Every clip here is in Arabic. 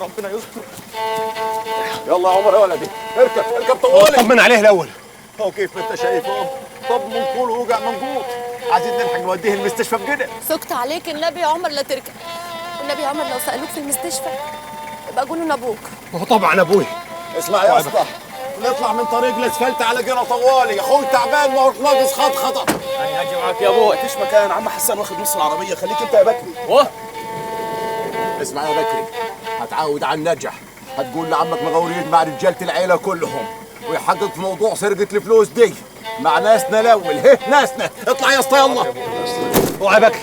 ربنا يستر. يلا يا عمر يا ولدي، اركب طوالي. طمن عليه الاول. هو كيف ما انت شايف اهو، طب منقول ووقع منقوط، عايزين نلحق نوديه المستشفى بجد. سكت عليك النبي يا عمر لا تركب. والنبي يا عمر لو سالوك في المستشفى يبقى قولوا ابوك. وهو طبعا ابوي. اسمع يا اسطى، نطلع من طريق الاسفلت على قرى طوالي، اخوي تعبان ما هو ناقص خط. انا هاجي معاك يا ابوي. مفيش مكان، عم حسان واخد نص العربيه، خليك انت يا بكري. اسمع يا بكري، هتعود على النجح، هتقول لعمك مغورين مع رجاله العيله كلهم، ويحقق في موضوع سرقه الفلوس دي مع ناسنا الاول. هيه ناسنا، اطلع يا اسطى يلا. اوعى بكري.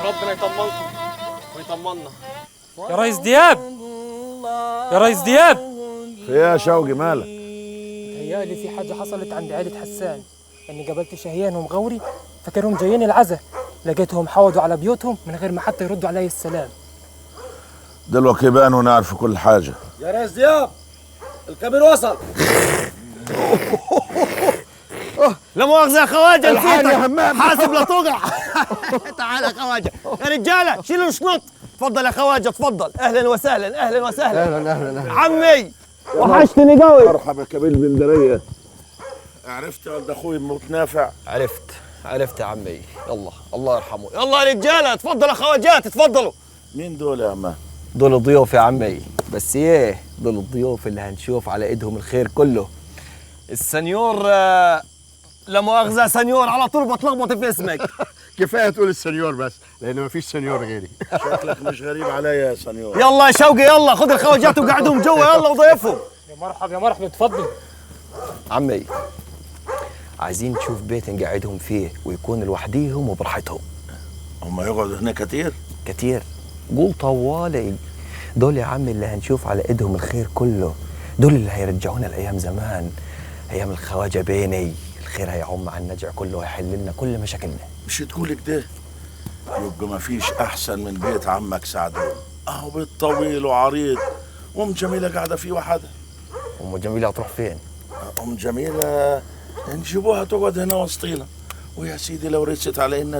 ربنا يطمنكم ويطمنا. يا ريس دياب، يا ريس دياب، في ايه يا شوقي مالك؟ تهيألي في حاجة حصلت عند عيلة حسان. إني قابلت شهيان ومغوري، فكرهم جايين العزا، لقيتهم حوضوا على بيوتهم من غير ما حتى يردوا علي السلام. دلوقتي بان ونعرف كل حاجة. يا ريس دياب، الكبير وصل. لا مؤاخذة يا خواجة، الحقني يا همام، حاسب لا توقع. تعال يا خواجة، يا رجالة شيلوا الشنط. تفضل يا خواجة تفضل. أهلا وسهلا أهلا وسهلا. اهلا عمي وحشتني قوي. مرحبا كبير بندرية. عرفت يا ولد اخوي متنافع؟ عرفت يا عمي. يلا الله يرحمه. يلا يا رجالة تفضلوا يا خواجات تفضلوا. مين دول يا عم؟ دول ضيوف يا عمي، بس ايه دول الضيوف اللي هنشوف على ايدهم الخير كله. السنيور لا مؤاخذة سنيور، على طول بتلخبط في اسمك. كفاية تقول السنيور بس، لأن مفيش سنيور غيري. شكلك مش غريب عليا يا سنيور. يلا يا شوقي يلا خذ الخواجات وقعدهم جوا يلا وضيفهم. يا مرحبا يا مرحبا، تفضل. عمي عايزين نشوف بيت نقعدهم فيه ويكون لوحديهم وبراحتهم. هم يقعدوا هنا كتير؟ كتير، قول طوالي. دول يا عمي اللي هنشوف على ايدهم الخير كله، دول اللي هيرجعونا لايام زمان، ايام الخواجه بيني. الخير هيعم على النجع كله ويحل لنا كل مشاكلنا. مش تقول كده؟ يبقى مفيش أحسن من بيت عمك سعدون، أهو بيت طويل وعريض، أم جميلة قاعدة فيه وحدها. ام جميله هتروح فين؟ أم جميلة نجيبوها تقعد هنا وسطينا، ويا سيدي لو رست علي إن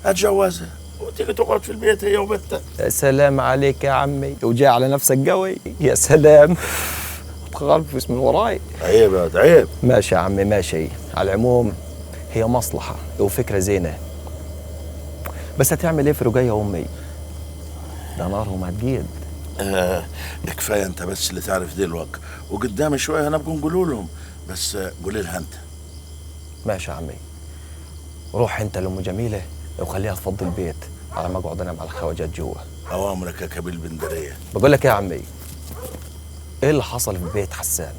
أتجوزها وتيجي تقعد في البيت هي وبنتها. يا سلام عليك يا عمي، وجاي على نفسك قوي. يا سلام، تخالفس من وراي. عيب يا عيب. ماشي يا عمي ماشي. على العموم هي مصلحة وفكرة زينة، بس هتعمل ايه في رجاية أمي؟ ده نارهم هتجيد. كفاية أنت بس اللي تعرف دلوقتي، وقدام شوية هنبقى نقولوا لهم، بس قولي لها أنت. ماشي يا عمي، روح أنت لأم جميلة وخليها تفضي البيت على ما أقعد أنام على الخواجات جوا. أوامرك يا كبير بندرية. بقول لك إيه يا عمي، إيه اللي حصل في بيت حسان؟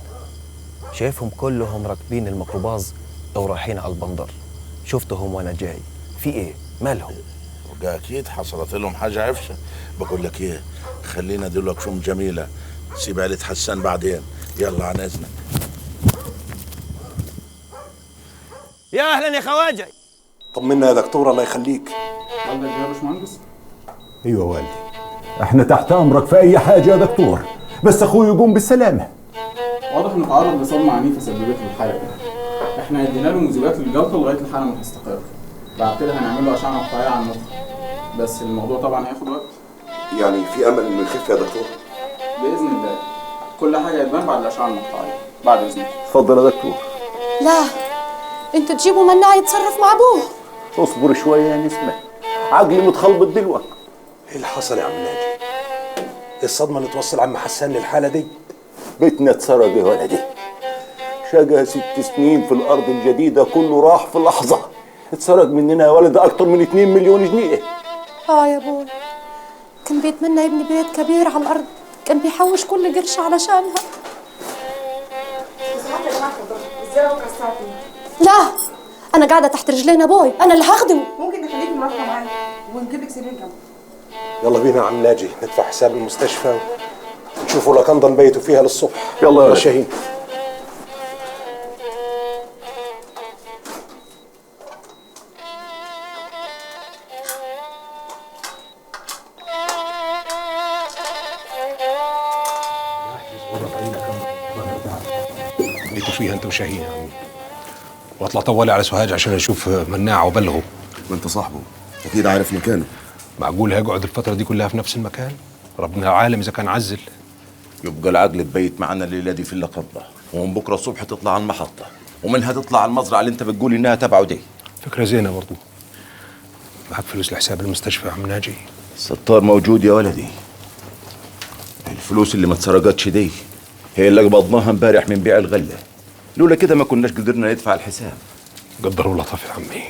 شايفهم كلهم راكبين الميكروباص ورايحين على البندر، شفتهم وأنا جاي، في إيه؟ مالهم؟ أكيد حصلت لهم حاجة عفشة. بقول لك إيه، خلينا دلوقتي في أم جميلة، سيب عيلة حسان بعدين. يلا عن إذنك. يا أهلا يا خواجة. طمنا يا دكتور الله يخليك. والدك يا باشمهندس؟ ايوه والدي، احنا تحت امرك في اي حاجه يا دكتور، بس اخوي يقوم بالسلامه. واضح انه تعرض لصدمه عنيفه سببت له الحاله دي. احنا ادينا له مذيبات للجلطه لغايه الحاله ما تستقر، بعد كده هنعمل له اشعه مقطعيه على المخ، بس الموضوع طبعا هياخد وقت. يعني في امل انه يخف يا دكتور؟ باذن الله كل حاجه هتبان بعد الاشعه المقطعيه، بعد اذنك. اتفضل يا دكتور. لا، انتوا تجيبوا مناع يتصرف مع ابوه. اصبر شويه يا نسمه، عقلي متخلبط دلوقتي. ايه اللي حصل يا عم ناجي؟ ايه الصدمه اللي توصل عم حسان للحاله دي؟ بيتنا اتسرق يا ولدي، شقى 6 سنين في الارض الجديده كله راح في لحظه. اتسرق مننا يا ولد اكتر من 2 مليون جنيه. يا ابوي، كان بيتمنى يبني بيت كبير على الارض، كان بيحوش كل قرش علشانها. لا، انا قاعده تحت رجلين ابوي، انا اللي هخدمه. ممكن نخليك مرافقه معايا ونجيب لك سرير جنبه. يلا بينا يا عم ناجي ندفع حساب المستشفى ونشوفوا لكندا نبيتوا فيها للصبح. يلا يا شاهين. بيتوا فيها انت وشاهين يا عمي، واطلع طوالي على سوهاج عشان اشوف مناع وبلغه. ما انت صاحبه اكيد عارف مكانه. معقول هيقعد الفترة دي كلها في نفس المكان؟ ربنا عالم إذا كان عزل. يبقى العقل تبيت معنا الليله دي في اللقبه، ومن بكره الصبح تطلع على المحطه، ومنها تطلع على المزرعه اللي انت بتقول انها تبعه دي. فكرة زينة برضو. معك فلوس لحساب المستشفى يا عم ناجي؟ الستار موجود يا ولدي. الفلوس اللي ما اتسرقتش دي هي اللي قبضناها امبارح من بيع الغله، لولا كده ما كناش قدرنا ندفع الحساب. قدر ولطف يا عمي،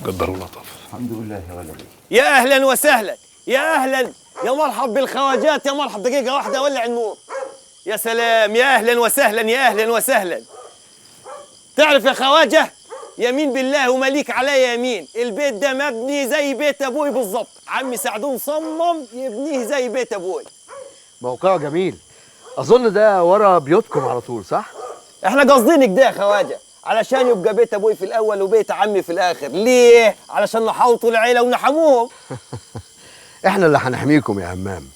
قدر ولطف. الحمد لله يا ولدي. يا اهلا وسهلا، يا اهلا، يا مرحب بالخواجات، يا مرحب. دقيقة واحدة ولع النور. يا سلام، يا اهلا وسهلا، يا اهلا وسهلا. تعرف يا خواجة، يمين بالله ومليك عليا يمين، البيت ده مبني زي بيت ابوي بالظبط. عمي سعدون صمم يبنيه زي بيت ابوي. موقعه جميل. اظن ده ورا بيوتكم على طول، صح؟ احنا قاصدين كده يا خواجة، علشان يبقى بيت ابوي في الاول وبيت عمي في الاخر. ليه؟ علشان نحوطوا العيلة ونحموهم. احنا اللي هنحميكم يا همام،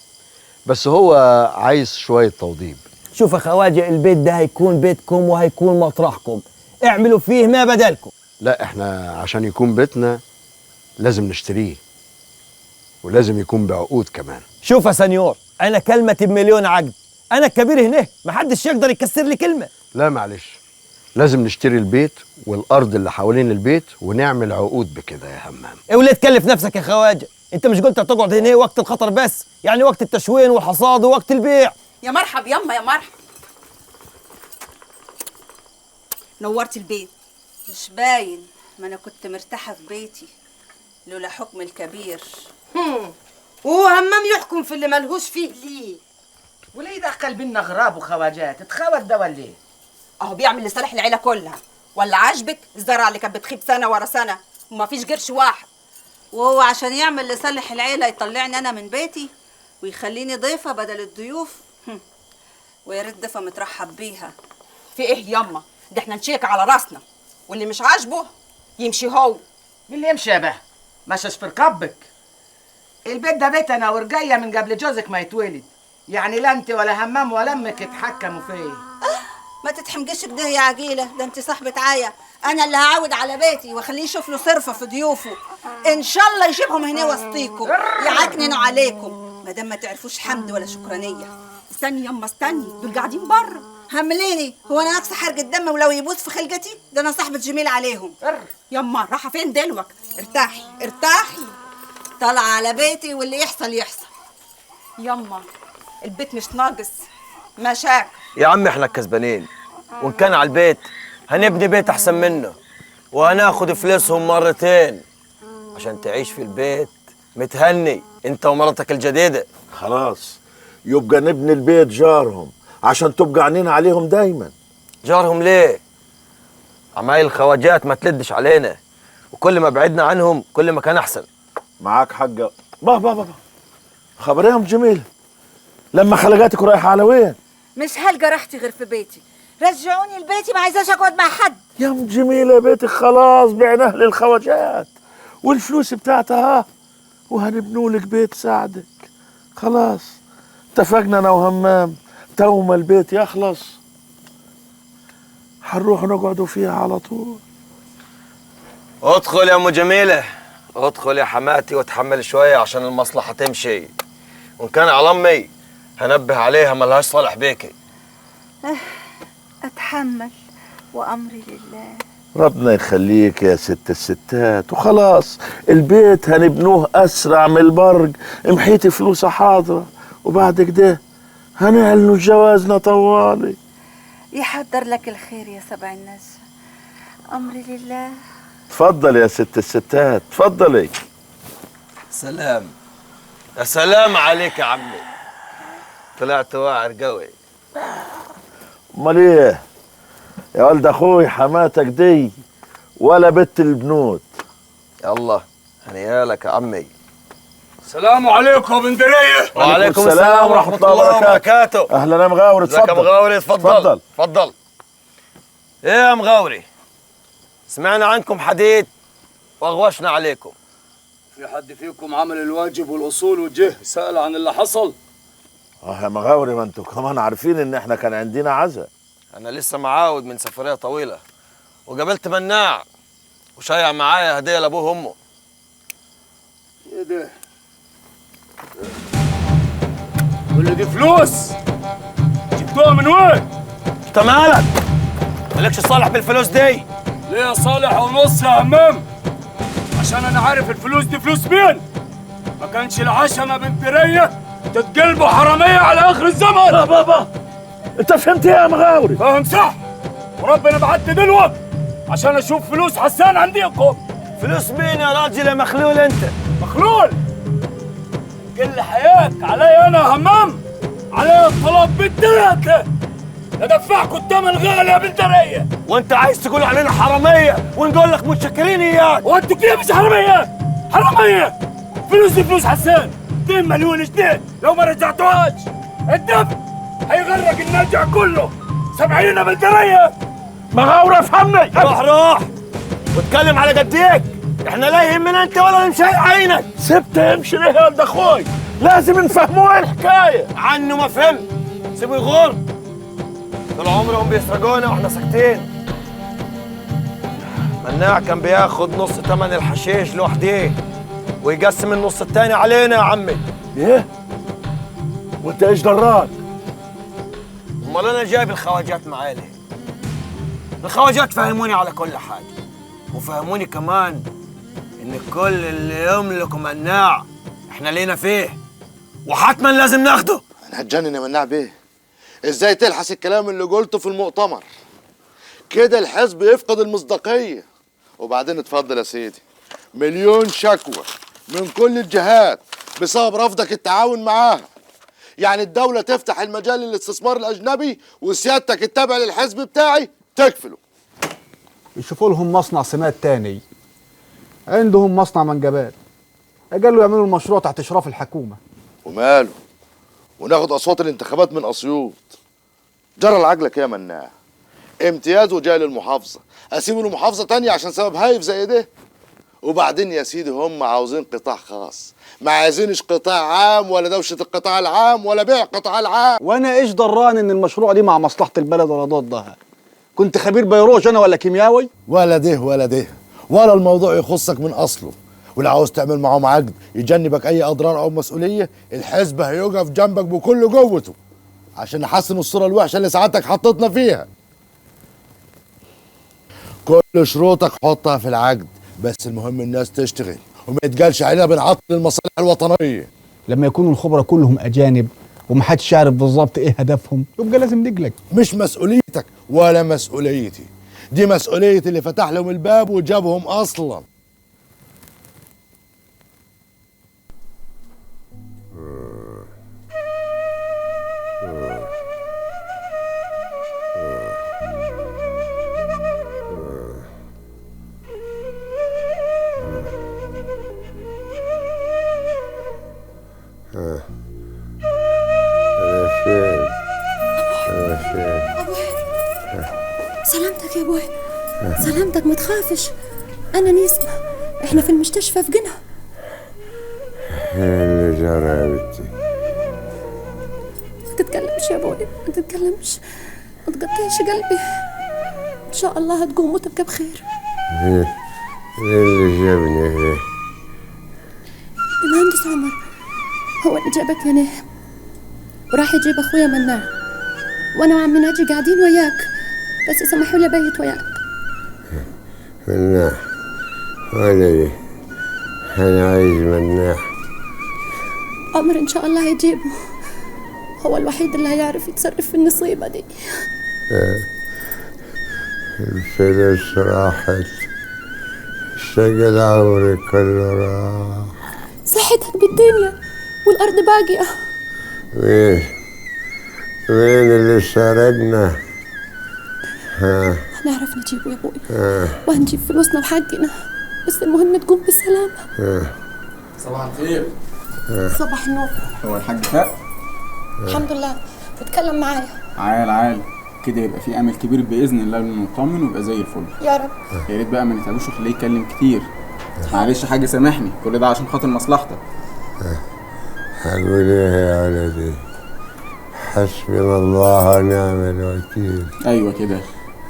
بس هو عايز شوية توضيب. شوف يا خواجة، البيت ده هيكون بيتكم وهيكون مطرحكم، اعملوا فيه ما بدلكم. لا، احنا عشان يكون بيتنا لازم نشتريه، ولازم يكون بعقود كمان. شوف يا سنيور، انا كلمتي بمليون عقد، انا الكبير هنا، محدش يقدر يكسر لي كلمة. لا معلش، لازم نشتري البيت والارض اللي حوالين البيت ونعمل عقود بكده يا همام. ايه وليه تكلف نفسك يا خواجة؟ انت مش قلت هتقعد هنا وقت الخطر بس؟ يعني وقت التشوين والحصاد ووقت البيع. يا مرحب يما، يا مرحب. نورتي البيت. مش باين، ما انا كنت مرتاحه في بيتي لولا حكم الكبير. وهو همام يحكم في اللي ملهوش فيه ليه؟ وليه يدخل بينا غراب وخواجات؟ اتخوت ده ولا ايه؟ اهو بيعمل لصالح العيله كلها. ولا عاجبك الزرعه اللي كانت بتخيب سنه ورا سنه وما فيش قرش واحد؟ وهو عشان يعمل لصالح العيله يطلعني انا من بيتي ويخليني ضيفه بدل الضيوف؟ ويا ريت ضيفه مترحب بيها. في ايه يما؟ ده احنا نشيك على راسنا، واللي مش عاجبه يمشي هو. مين اللي يمشي يا باه؟ مشاش في ركبك. البيت ده بيتنا ورجايه من قبل جوزك ما يتولد، يعني لا انت ولا همام ولا امك يتحكموا فيه. ما تتحمجيش كده يا عجيله، ده انت صاحبه عايه. انا اللي هعود على بيتي واخليه يشوف له صرفه في ضيوفه، ان شاء الله يجيبهم هنا وسطيكم يعكننوا عليكم، ما دام ما تعرفوش حمد ولا شكرانيه. استني يما استني، دول قاعدين بره. همليني، هو انا ناقصه حرق الدم ولو يبوس في خلقتي؟ ده انا صاحبه جميل عليهم. يما رايحه فين دلوك؟ ارتاحي ارتاحي، طالعه على بيتي واللي يحصل يحصل. يما البيت مش ناقص مشاكل. يا عم احنا الكسبانين، وان كان على البيت هنبني بيت احسن منه، وهناخد فلوسهم مرتين عشان تعيش في البيت متهني انت ومرتك الجديده. خلاص يبقى نبني البيت جارهم عشان تبقى عينينا عليهم دايما. جارهم ليه؟ عمايل الخواجات ما تلدش علينا، وكل ما بعدنا عنهم كل ما كان احسن. معاك حق. بابا خبريهم جميل، لما خلقاتك رايحه على وين؟ مش هلقى راحتي غير في بيتي، رجعوني لبيتي، ما عايزاش اقعد مع حد. يا ام جميله بيتك خلاص بعناه للخواجات، والفلوس بتاعتها وهنبنوا لك بيت ساعدك. خلاص اتفقنا انا وهمام، تو ما البيت يخلص هنروح نقعدوا فيها على طول. ادخل يا ام جميله، ادخل يا حماتي وتحمل شويه عشان المصلحه تمشي، وان كان على امي هنبه عليها ملهاش صالح بيكي. اتحمل وامري لله. ربنا يخليك يا ست الستات، وخلاص البيت هنبنوه اسرع من البرق، محيتي فلوسه حاضره، وبعد كده هنعلنوا جوازنا طوالي. يحضر لك الخير يا سبع الناس، امري لله. تفضل يا ست الستات، تفضلي. سلام، يا سلام عليك يا عمي، طلعت واعر قوي. امال ايه يا ولد اخوي، حماتك دي ولا بنت البنوت. يلا هنيالك يا عمي. السلام عليكم يا بندريه. وعليكم السلام ورحمه الله وبركاته. اهلا يا مغاوري، اتفضل. يا مغاوري اتفضل اتفضل. ايه يا مغاوري، سمعنا عنكم حديث واغوشنا عليكم. في حد فيكم عمل الواجب والاصول وجه سأل عن اللي حصل؟ يا مغاوري، ما انتوا كمان عارفين ان احنا كان عندنا عزا. انا لسه معاود من سفريه طويله، وقابلت مناع وشايع معايا هديه لابوه وامه. ايه ده؟ كل دي فلوس جبتوها من وين؟ انت مالك؟ مالكش صالح بالفلوس دي. ليه صالح ونص يا همام؟ عشان انا عارف الفلوس دي فلوس مين؟ ما كانش العشمه بنت ريه تتقلبوا حراميه على اخر الزمن. بابا انت فهمت ايه يا مغاوري؟ فاهم صح، وربنا بعتني دلوقتي عشان اشوف فلوس حسان عندكم. فلوس مين يا راجل يا مخلول انت؟ مخلول؟ كل حياك علي انا يا همام، علي الطلب بالثلاثه ندفعكم الثمن غالي يا بنت ريه. وانت عايز تقول علينا حراميه ونقول لك متشكرين اياك؟ وانتوا كيف مش حراميه؟ حراميه فلوس دي فلوس حسان 2 مليون جنيه لو ما رجعتوهاش الدفع هيغرق النرجع كله. سامعين يا بنت ريه؟ مغاوري افهمني. روح واتكلم على قديك. احنا لا يهمنا انت ولا نمشي عينك. سبت يمشي ليه يا ولد اخوي؟ لازم نفهموه ايه الحكايه. عنه ما فهمت، سيبه يغور. طول عمرهم بيسرقونا واحنا ساكتين. مناع كان بياخد نص ثمن الحشيش لوحده ويقسم النص الثاني علينا يا عمي. ايه؟ وانت ايش دراك؟ امال انا جايب الخواجات معايا ليه؟ الخواجات فهموني على كل حاجه، وفهموني كمان ان كل اللي يملكه مناع احنا لينا فيه وحتما لازم ناخده. انا هتجنن يا مناع بيه، ازاي تلحس الكلام اللي قلته في المؤتمر؟ كده الحزب يفقد المصداقيه. وبعدين اتفضل يا سيدي، 1,000,000 شكوى من كل الجهات بسبب رفضك التعاون معاها. يعني الدولة تفتح المجال للاستثمار الأجنبي وسيادتك التابع للحزب بتاعي تكفله. يشوفوا لهم مصنع سماد تاني، عندهم مصنع منجبات، قالوا يعملوا المشروع تحت إشراف الحكومة. وماله؟ وناخد أصوات الانتخابات من أسيوط. جرى لعجلك يا مناع، امتيازه جاي للمحافظة، أسيبه لمحافظة تانية عشان سبب هايف زي ده؟ وبعدين يا سيدي هم عاوزين قطاع خاص، ما عايزينش قطاع عام ولا دوشة القطاع العام ولا بيع القطاع العام. وأنا إيش ضراني إن المشروع دي مع مصلحة البلد ولا ضدها؟ كنت خبير بيروج أنا ولا كيمياوي؟ ولا ده ولا ده، ولا الموضوع يخصك من أصله. ولو عاوز تعمل معاهم عقد يجنبك أي أضرار أو مسؤولية، الحزب هيقف جنبك بكل قوته عشان نحسن الصورة الوحشة اللي سعادتك حطيتنا فيها. كل شروطك حطها في العقد، بس المهم الناس تشتغل وما يتقالش علينا بنعطل المصالح الوطنيه. لما يكونوا الخبراء كلهم اجانب ومحدش يعرف بالظبط ايه هدفهم يبقى لازم نقلق. مش مسؤوليتك ولا مسؤوليتي، دي مسؤوليه اللي فتح لهم الباب وجابهم اصلا. سلامتك يا ابوي، سلامتك، ما تخافش. انا نسمة، احنا في المستشفى في جنة. اللي جرى يا بنتي؟ ما تتكلمش يا ابوي، ما تتكلمش، ما تقطعش قلبي. ان شاء الله هتقوم وتبقى بخير. ايه اللي جابني هنا؟ المهندس عمر هو اللي جابك هنا وراح يجيب اخويا مناع، وانا وعمي ناجي قاعدين وياك، بس سمحوا لي ابيت وياك. مناع ولدي، انا عايز مناع. عمر ان شاء الله هيجيبه، هو الوحيد اللي هيعرف يتصرف في النصيبة دي. الفلوس راحت، شقل عمري كله راح. صحتك بالدنيا والارض باقية. مين اللي سرقنا؟ هنعرف نجيبه يا ابوي، وهنجيب فلوسنا وحقنا، بس المهم تقوم بالسلامة. صباح الخير. صباح النور. هو الحاج فاق؟ الحمد لله، اتكلم معايا. عال كده يبقى في امل كبير باذن الله انه نطمن ويبقى زي الفل. يا رب. يا ريت بقى ما نتعبوش وخليه يتكلم كتير. معلش يا حاج سامحني، كل ده عشان خاطر مصلحتك. هقول ايه يا ولدي؟ حسبنا الله ونعم الوكيل. ايوه كده،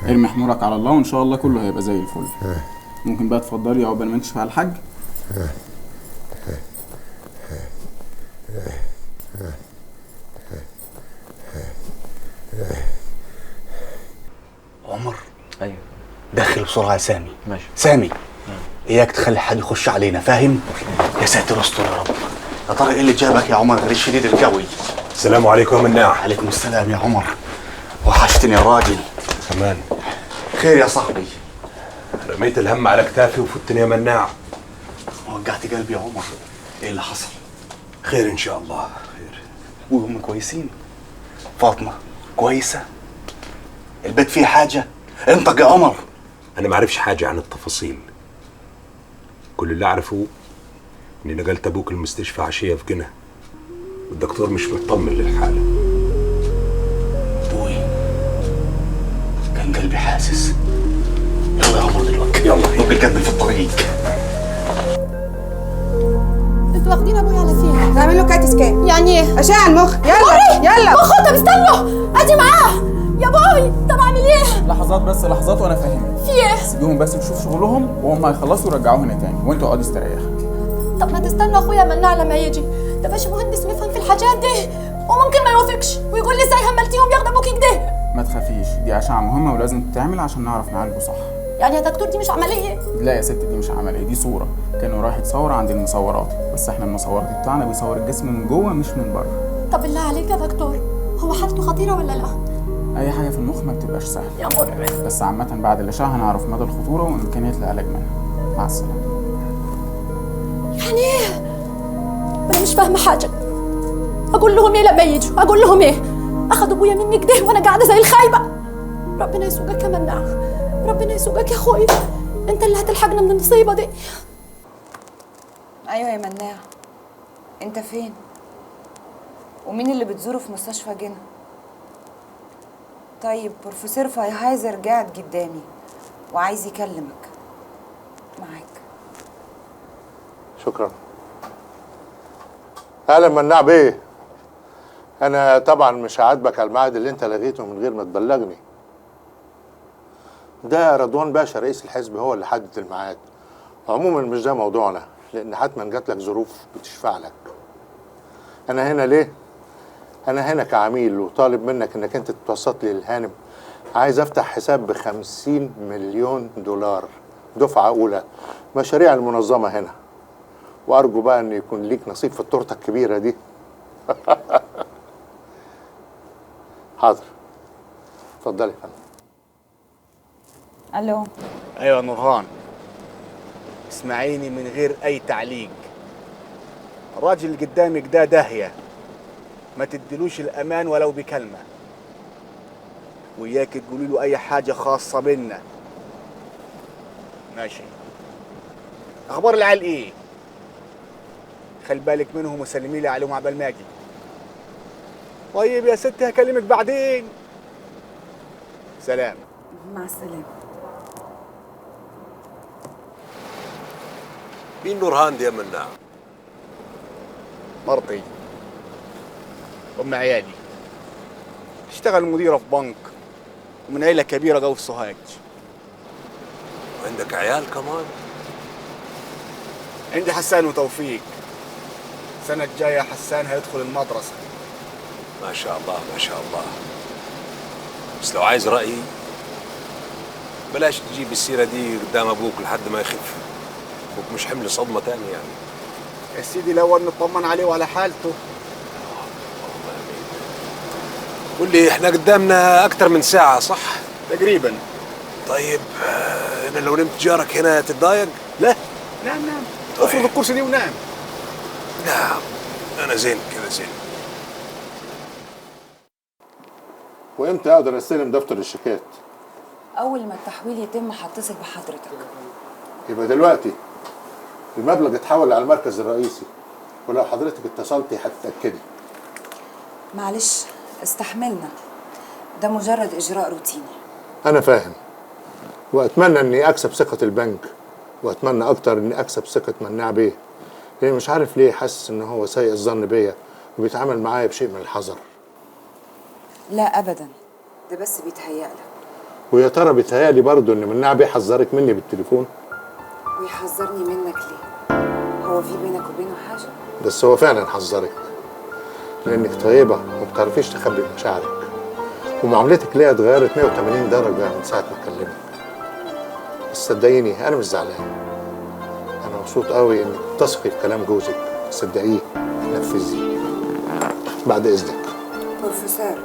ارمي حمورك على الله وان شاء الله كله هيبقى زي الفل. ممكن بقى تفضلي عقبال ما نشوف على الحاج. عمر. ايوه. دخل بسرعه يا سامي. ماشي. سامي. اياك تخلي حد يخش علينا، فاهم؟ يا ساتر استر يا رب. يا ترى ايه اللي جابك يا عمر غير الشديد القوي؟ السلام عليكم يا مناع. عليكم السلام يا عمر. وحشتني يا راجل. كمان. خير يا صاحبي. رميت الهم على كتافي وفتني يا مناع. وقعت قلبي يا عمر. ايه اللي حصل؟ خير ان شاء الله. خير. ابوي وامي كويسين؟ فاطمه كويسه؟ البيت فيه حاجه؟ انطق يا عمر. انا ما اعرفش حاجه عن التفاصيل. كل اللي اعرفه اني نقلت ابوك المستشفى عشيه في جنة، والدكتور مش مطمن للحاله. ابوي كان قلبي حاسس. يلا يا عمر دلوقتي. يلا بنكمل في الطريق. انتوا واخدين ابويا على فين؟ تعمل له كات سكان. يعني ايه؟ اشعه المخ. يلا يلا مخه. طب استنوا اجي معاه يا بوي. طب اعمل ايه؟ لحظات بس لحظات وانا فاهمك. في ايه؟ سيبيهم بس يشوفوا شغلهم وهم هيخلصوا يرجعوه هنا تاني وانتوا اقعدوا استريحوا. طب ما تستنوا اخويا مناع لما يجي، ده باش مهندس ويفهم في الحاجات دي وممكن ما يوافقش ويقول لي ازاي هملتيهم ياخدوا ابوكي كده. ما تخافيش، دي اشعه مهمه ولازم تتعمل عشان نعرف نعالجه صح. يعني يا دكتور دي مش عمليه؟ لا يا ست، دي مش عمليه، دي صوره. كانوا رايح يتصور عند المصورات، بس احنا المصورات بتاعنا بيصور الجسم من جوه مش من بره. طب بالله عليك يا دكتور، هو حالته خطيره ولا لا؟ اي حاجه في المخ ما بتبقاش سهله يا مرعب. بس عامه بعد الاشعه هنعرف مدى الخطوره وامكانيه العلاج منها. مع السلامه. يعني ايه؟ انا مش فاهمه حاجه. اقول لهم ايه لما يجوا؟ اقول لهم ايه؟ اخدوا ابويا مني كده وانا قاعده زي الخايبه. ربنا يسوقك يا مناع، ربنا يسوقك يا اخويا، انت اللي هتلحقنا من المصيبه دي. ايوه يا مناع، انت فين؟ ومين اللي بتزوره في مستشفى جنة؟ طيب بروفيسور فايهايزر قاعد قدامي وعايز يكلمك. معاك. شكرا. اهلا مناع بيه. انا طبعا مش هعاتبك على الميعاد اللي انت لغيته من غير ما تبلغني. ده رضوان باشا رئيس الحزب هو اللي حدد الميعاد. عموما مش ده موضوعنا، لان حتما جات لك ظروف بتشفع لك. انا هنا ليه؟ انا هنا كعميل وطالب منك انك انت تتوسط لي الهانم. عايز افتح حساب ب50 مليون دولار دفعه اولى مشاريع المنظمه هنا، وارجو بقى ان يكون ليك نصيب في التورته الكبيره دي. حاضر. اتفضلي يا فندم. الو. ايوه نورهان، اسمعيني من غير اي تعليق. الراجل اللي قدامك ده داهيه، ما تديلوش الامان ولو بكلمه، وياك تقولي له اي حاجه خاصه بينا. ماشي. اخبار العيال ايه؟ خلي بالك منهم وسلمي لي عليهم عبال ما اجي. طيب يا ستي هكلمك بعدين. سلام. مع السلامه. مين نورهان دي يا مناع؟ مرتي، ام عيالي، تشتغل مديره في بنك ومن عيله كبيره قوي في سوهاج. وعندك عيال كمان؟ عندي حسان وتوفيق. السنه الجايه حسان هيدخل المدرسه. ما شاء الله ما شاء الله. بس لو عايز رأيي بلاش تجيب السيرة دي قدام أبوك لحد ما يخف. أبوك مش حمل صدمة تاني يعني. يا سيدي الأول نطمن عليه وعلى حالته. قول لي احنا قدامنا أكتر من ساعة صح؟ تقريبا. طيب أنا لو نمت جارك هنا تتضايق؟ لا نام. طيب. افرض الكرسي دي ونام. نعم أنا زين كذا زين. وامتى اقدر استلم دفتر الشيكات؟ اول ما التحويل يتم هتصل بحضرتك. يبقى دلوقتي المبلغ اتحول على المركز الرئيسي، ولو حضرتك اتصلتي هتتاكدي. معلش استحملنا، ده مجرد اجراء روتيني. انا فاهم، واتمنى اني اكسب ثقه البنك، واتمنى اكتر اني اكسب ثقه مناع بيه، لاني مش عارف ليه حاسس ان هو سيء الظن بيا وبيتعامل معايا بشيء من الحذر. لا ابدا، ده بس بيتهيألك. ويا ترى بيتهيألي برضه ان مناع بيه حذرك مني بالتليفون؟ ويحذرني منك ليه؟ هو في بينك وبينه حاجه؟ بس هو فعلا حذرك. لانك طيبه وما بتعرفيش تخبي مشاعرك، ومعاملتك ليا اتغيرت 180 درجه من ساعه ما كلمتك. بس صدقيني انا مش زعلان، انا مبسوط قوي انك تثقي في كلام جوزك، صدقيه نفذيه. بعد اذنك. بروفيسور،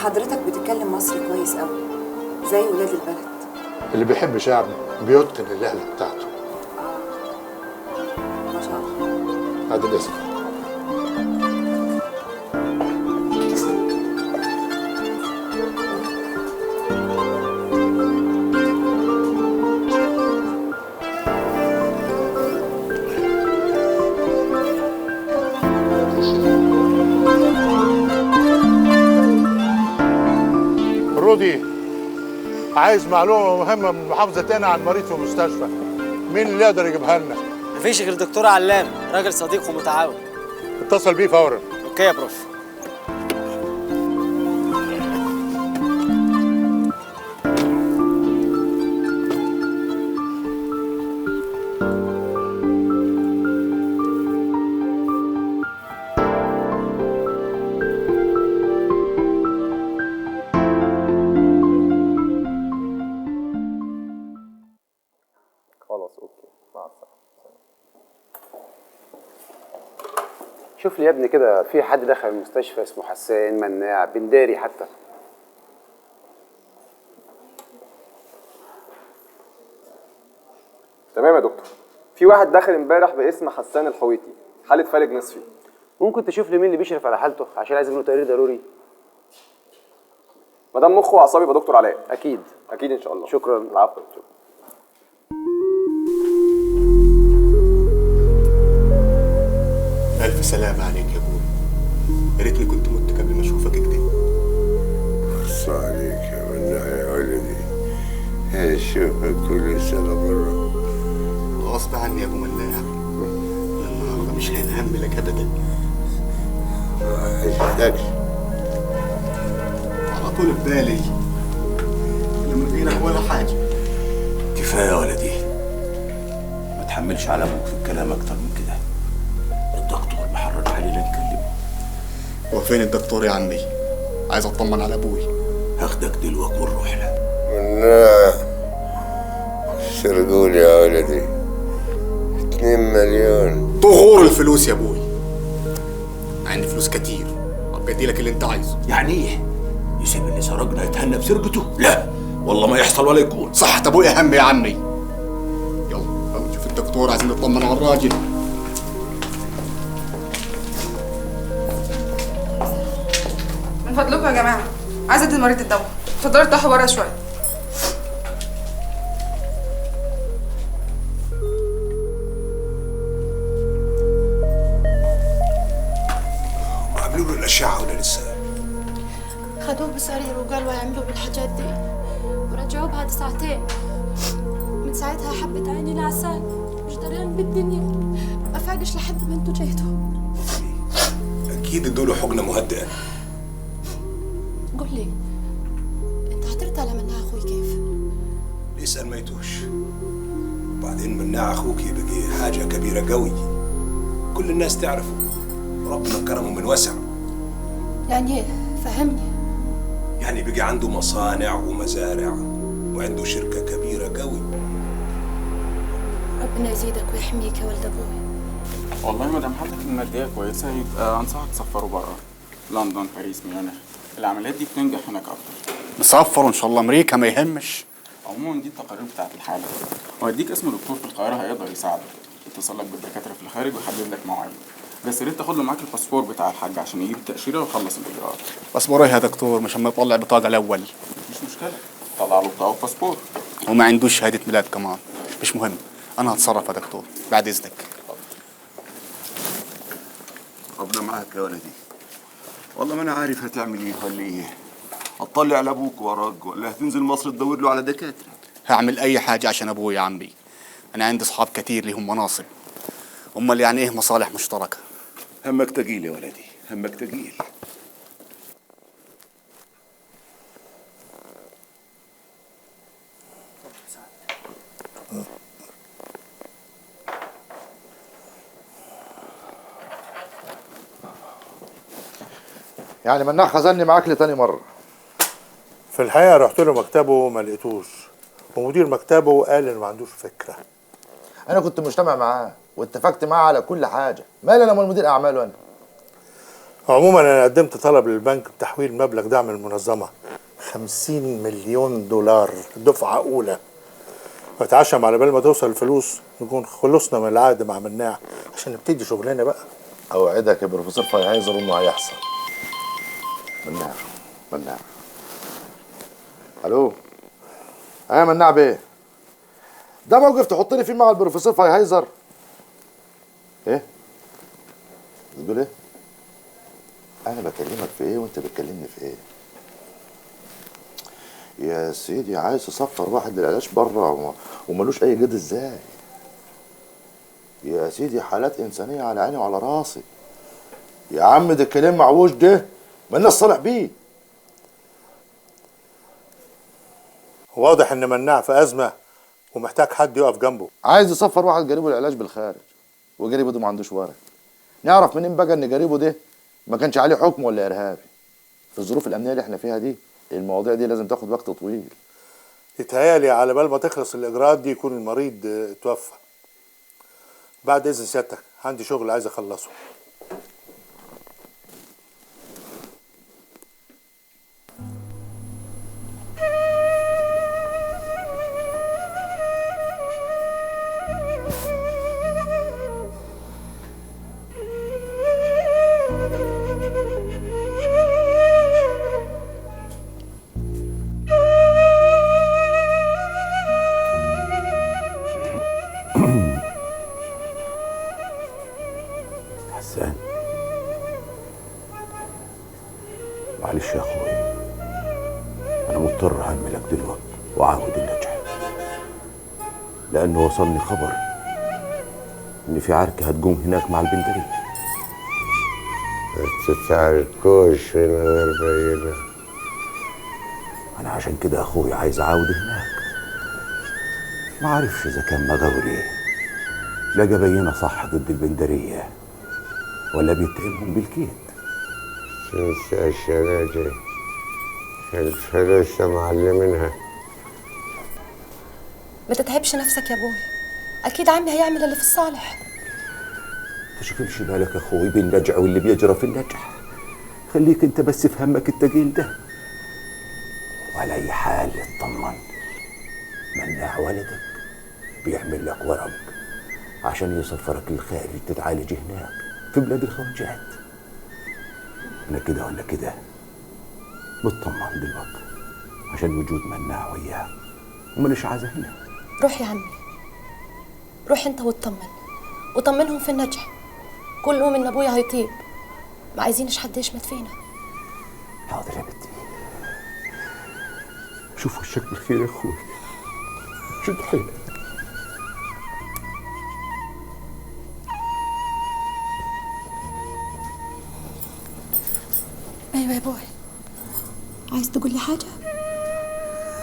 حضرتك بتتكلم مصري كويس قوي زي ولاد البلد. اللي بيحب شعبه بيتقن اللهجه بتاعته. ما شاء الله. بعد اذنك. رودي، عايز معلومه مهمه من محافظه تاني عن مريض في المستشفى. مين اللي يقدر يجيبها لنا؟ مفيش غير دكتور علام، راجل صديق ومتعاون. اتصل بيه فورا. اوكي يا بروف. خلاص اوكي، مع السلامه. شوف لي يا ابني كده، في حد دخل المستشفى اسمه حسان مناع بنداري حتى؟ تمام يا دكتور. في واحد داخل امبارح باسم حسان الحويتي، حالة فالج نصفي. ممكن تشوف لي مين اللي بيشرف على حالته عشان عايز منه تقرير ضروري؟ مدام مخه واعصابي يبقى دكتور علاء. اكيد اكيد ان شاء الله. شكرا. العفو. ألف سلامة عليك يا ابوي. يا ريتني كنت مت قبل ما أشوفك كده. بص عليك يا مناع يا ولدي، هشوفك كل سنة مرة. غصب عني يا أبو مناع، النهاردة مش هينهم لك أبدا. ما عشتكش. على طول في بالي من غيرك ولا حاجة. كفاية يا ولدي، ما تحملش على أبوك في الكلام أكتر من كده. الدكتور محرج علينا نكلمه. هو فين الدكتور يا عمي؟ عايز أطمن على أبوي. هاخدك دلوقتي ونروح له. مناع، سرقولي يا ولدي 2 مليون. طغور الفلوس يا أبوي. عندي فلوس كتير، أبقى أديلك اللي أنت عايزه. يعني إيه؟ يسيب اللي سرقنا يتهنى بسرقته؟ لا والله ما يحصل ولا يكون. صحة أبويا هم يا عمي. يلا نشوف الدكتور، عايزين نطمن على الراجل. من فضلكم يا جماعه، عايزه ادي المريض الدواء. اتفضلوا ارتاحوا بره شويه. وعملوا له الاشعه ولا لسه؟ خدوه بسرير وقالوا يعملوا بالحاجات دي ورجعوه بعد ساعتين. من ساعتها حبت عيني العسل، مش دريان بالدنيا، ما فاقش لحد ما انتوا جيتوا. اكيد ادوا حقنه مهدئه. قول لي، انت هترضى على مناع اخوي كيف؟ يسأل ما يتوش. وبعدين مناع اخوك بقي حاجه كبيره قوي، كل الناس تعرفه، ربنا كرمه من وسع. يعني ايه؟ فهمني. يعني بقي عنده مصانع ومزارع وعنده شركه كبيره قوي. ربنا يزيدك ويحميك يا ولد ابوي. والله ما دام حالتك الماديه كويسه يبقى انصحك تسفروا بره، لندن، باريس، ميونخ. العمليات دي بتنجح هناك اكتر. نسافر ان شاء الله امريكا، ما يهمش. عموما دي التقارير بتاعت الحاله، وهديك اسم دكتور في القاهره هيقدر يساعدك، يتصل لك بالدكاتره في الخارج ويحدد لك مواعيد. بس يا ريت تاخد له معاك الباسبور بتاع الحاج عشان يجيب التاشيره ويخلص الاجراءات. باسبور ايه يا دكتور؟ مش اما يطلع بطاقه الاول. مفيش مشكله، طلع له بطاقه وباسبور. وما عندوش شهاده ميلاد كمان. مش مهم، انا هتصرف يا دكتور بعد اذنك. ربنا معاك يا ولدي. والله ما انا عارف هتعمل ايه ولا ايه. هتطلع على ابوك ورق ولا هتنزل مصر تدور له على دكاتره؟ هعمل اي حاجه عشان ابوي يا عمي. انا عندي اصحاب كتير ليهم مناصب. امال يعني ايه مصالح مشتركه؟ همك تقيل يا ولدي، همك تقيل. يعني مناع خزني معاك لتاني مره. في الحقيقه رحت له مكتبه ما لقيتوش، ومدير مكتبه قال انه ما عندوش فكره. انا كنت مجتمع معاه واتفقت معاه على كل حاجه، مالي انا مدير اعماله انا. عموما انا قدمت طلب للبنك بتحويل مبلغ دعم المنظمه 50 مليون دولار دفعه اولى، واتعشم على بال ما توصل الفلوس نكون خلصنا من العقد مع مناع عشان نبتدي شغلنا بقى. اوعدك يا بروفيسور فايهايزر انه هيحصل. مناع الو. يا مناع بيه، ده موقف تحطني فيه مع البروفيسور فايهايزر؟ ايه بتقول ايه؟ انا بكلمك في ايه وانت بتكلمني في ايه؟ يا سيدي عايز تصفر واحد للعلاج بره وملوش اي جد ازاي؟ يا سيدي حالات انسانيه على عيني وعلى راسي. يا عم ده الكلام معوج ده ما الناس صالح بيه. واضح ان مناع في ازمه ومحتاج حد يقف جنبه. عايز يصفر واحد قريبه العلاج بالخارج، وقريبه ده ما عندوش ورق. نعرف منين بقى ان قريبه ده ما كانش عليه حكم ولا ارهابي؟ في الظروف الامنيه اللي احنا فيها دي المواضيع دي لازم تاخد وقت طويل. يتهيألي على بال ما تخلص الاجراءات دي يكون المريض اتوفى. بعد اذن سيادتك عندي شغل عايز اخلصه. حسان، معلش يا اخوي، انا مضطر اهملك دلوقتي واعاود النجح، لانه وصلني خبر ان في عركه هتقوم هناك مع البندريه. تتعاركوش من غير بينة. انا عشان كده اخوي عايز اعاود هناك. ما عارفش اذا كان مغاوري لقى بينه صح ضد البندريه ولا بيتهمهم بالكيد. تنسى الشراجي الفلوس معلمينها. ما تتعبش نفسك يا ابوي، اكيد عمي هيعمل اللي في الصالح. تشغلش بالك اخوي بالنجع واللي بيجرى في النجح، خليك انت بس في همك التقيل ده. وعلى اي حال اطمن، مناع ولدك بيعمل لك ورق عشان يسفرك للخارج تتعالج هناك في بلاد الخواجات. انا كده ولا كده مطمن دلوقتي عشان وجود مناع وياه، وماليش عازه هنا. روح يا عمي، روح انت واطمن وطمنهم في النجح. كل يوم ان ابويا هيطيب، ما عايزينش حد يشمت فينا. حاضر يا بنتي، شوف وشك بالخير يا اخوي، شد حيلك. ايوه يا ابوي، عايز تقول لي حاجه؟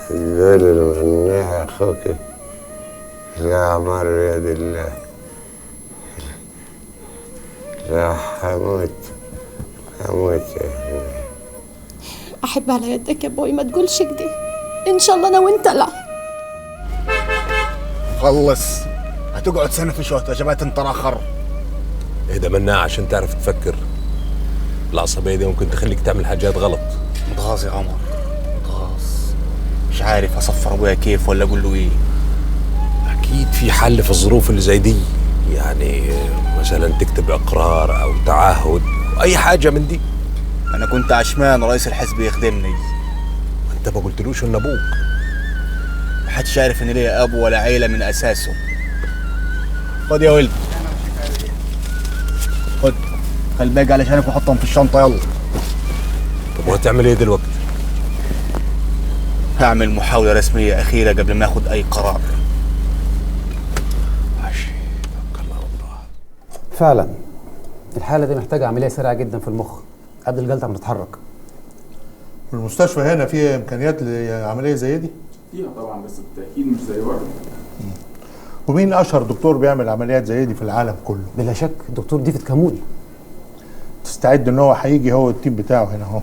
قال المناع اخوك لا عمر بيد الله، لا حموت احب على يدك يا ابوي، ما تقولش كده. ان شاء الله انا وانت لا. خلص، هتقعد سنه في شوط وجبات انت اخر. اهدى مناع عشان تعرف تفكر. العصبيه دي ممكن تخليك تعمل حاجات غلط. متغاظ يا عمر، متغاظ، مش عارف اصفر ابويا كيف ولا اقول له ايه. اكيد في حل في الظروف اللي زي دي، يعني مثلا تكتب اقرار او تعهد أو اي حاجه من دي. انا كنت عشمان رئيس الحزب يخدمني. انت ما قلتلوش ان ابوك؟ محدش عارف ان ليا اب ولا عيله من اساسه. خد يا ولد، خد، خلي الباقي علشانك وحطهم في الشنطه. يلا. طب وهتعمل ايه دلوقتي؟ هعمل محاوله رسميه اخيره قبل ما اخد اي قرار. فعلا الحالة دي محتاجة عملية سريعة جدا في المخ قبل الجلطة ما تتحرك. المستشفى هنا فيها امكانيات لعملية زي دي؟ فيها طبعا، بس بالتاكيد مش زي بره. ومين اشهر دكتور بيعمل عمليات زي دي في العالم كله؟ بلا شك دكتور ديفيد كامولي. تستعد ان هو هيجي هو التيم بتاعه هنا اهو.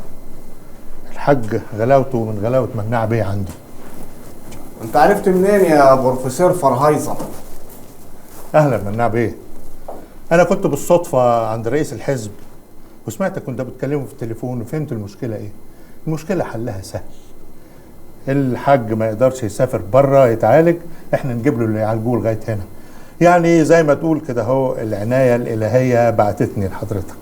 الحاج غلاوته من غلاوه مناع بيه عندي. انت عرفت منين يا بروفيسور فرهايزر؟ اهلا مناع بيه. انا كنت بالصدفه عند رئيس الحزب وسمعتك كنت بتكلمه في التليفون وفهمت المشكله ايه. المشكله حلها سهل. الحاج ما يقدرش يسافر بره يتعالج، احنا نجيب له اللي يعالجوه لغايه هنا. يعني زي ما تقول كده اهو العنايه الالهيه بعتتني لحضرتك.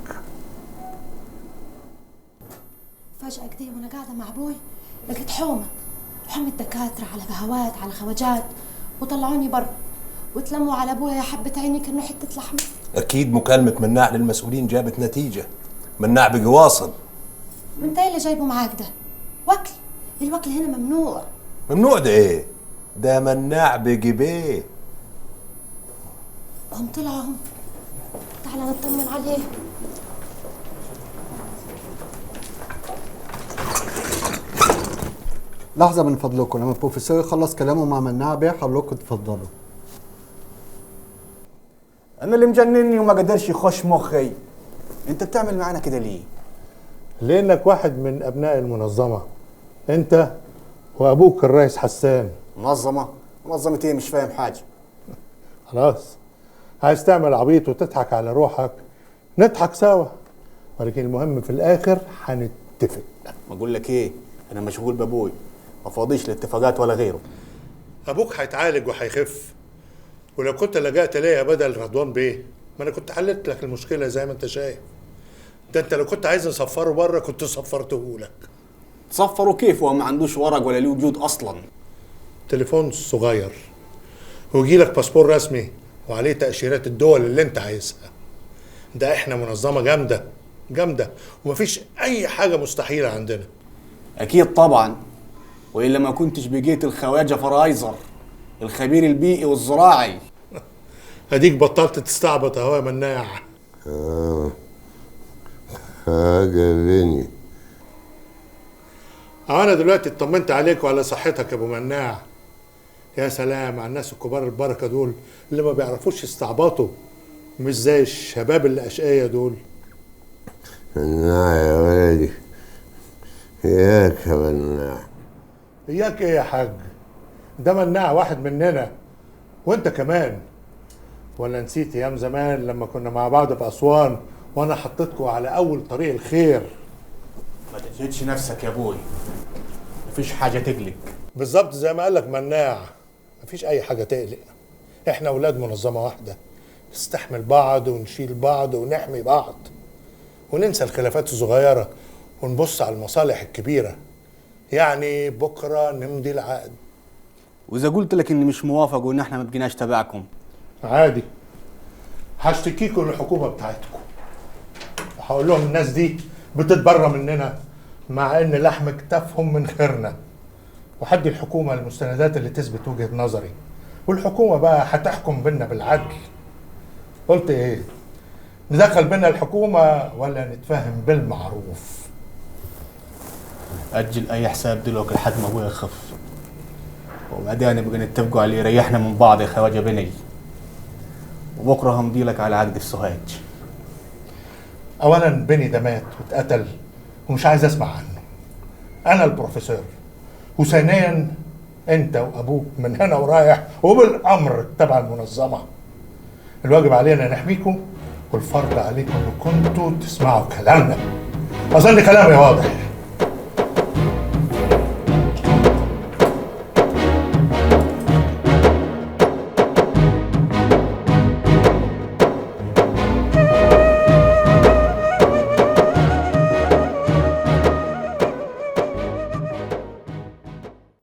فجأة كده وانا قاعدة مع ابوي لقيت حومة دكاترة على بهوات على خواجات وطلعوني برا وتلموا على ابويا يا حبة عيني كأنه حتة لحمة. اكيد مكالمة مناع للمسؤولين جابت نتيجة. مناع بقي واصل. وانت ايه اللي جايبه معاك ده؟ وكل الوكل هنا ممنوع. ممنوع ده ايه؟ ده مناع بقي بيه. هم طلعوا هم. تعال نطمن عليه. لحظة من فضلكم، لما البروفيسور يخلص كلامه مع مناع بيه حضراتكم تفضلوا. انا اللي مجنني وما قدرش يخش مخي. انت بتعمل معانا كده ليه؟ لانك واحد من ابناء المنظمه، انت وابوك الرئيس حسان. منظمه ايه؟ مش فاهم حاجه. خلاص، عايز تعمل عبيط وتضحك على روحك، نضحك سوا، ولكن المهم في الاخر هنتفق. ما اقول لك ايه، انا مشغول بابوي، ما فاضيش لاتفاقات ولا غيره. ابوك هيتعالج وهيخف، ولو كنت لجأت ليا بدل رضوان بيه ما انا كنت حلت لك المشكله زي ما انت شايف. ده انت لو كنت عايز نصفره بره كنت صفرته لك. تصفره كيف وهو ما عندوش ورق ولا له وجود اصلا؟ تليفون صغير ويجي لك باسبور رسمي وعليه تأشيرات الدول اللي انت عايزها. ده احنا منظمه جامده ومفيش اي حاجه مستحيله عندنا. اكيد طبعا، والا ما كنتش بقيت الخواجه فرايزر الخبير البيئي والزراعي. اديك بطلت تستعبط اهو يا مناع. عجبني. انا دلوقتي اطمنت عليك وعلى صحتك يا ابو مناع. يا سلام على الناس الكبار البركه دول اللي ما بيعرفوش يستعبطوا، مش زي الشباب اللي اشقيه دول. مناع يا ولدي، اياك يا مناع. اياك ايه يا حاج؟ ده مناع واحد مننا وانت كمان. ولا نسيت ايام زمان لما كنا مع بعض في اسوان وانا حطيتكوا على اول طريق الخير؟ ما تجهدش نفسك يا ابوي، مفيش حاجه تقلق. بالظبط زي ما قالك مناع، مفيش اي حاجه تقلق. احنا اولاد منظمه واحده، نستحمل بعض ونشيل بعض ونحمي بعض وننسى الخلافات الصغيره ونبص على المصالح الكبيره. يعني بكره نمضي العقد. واذا قلت لك اني مش موافق وان احنا ما بقيناش تبعكم؟ عادي، هشتكيكوا للحكومه بتاعتكم وهقول لهم الناس دي بتتبرى مننا مع ان لحم كتافهم من خيرنا، وحدي الحكومه المستندات اللي تثبت وجهه نظري، والحكومه بقى هتحكم بينا بالعدل. قلت ايه؟ ندخل بينا الحكومه ولا نتفاهم بالمعروف؟ اجل اي حساب دلوقتي لحد ما ابويا يخف، وبعدين نبقى نتفقوا على اللي يريحنا من بعض يا خواجه بني. وبكره همضي لك على عقد في سوهاج. اولا بني ده مات واتقتل ومش عايز اسمع عنه، انا البروفيسور. وثانيا انت وابوك من هنا ورايح وبالامر تبع المنظمه. الواجب علينا نحميكم والفرض عليكم ان كنتوا تسمعوا كلامنا. اظن كلامي واضح.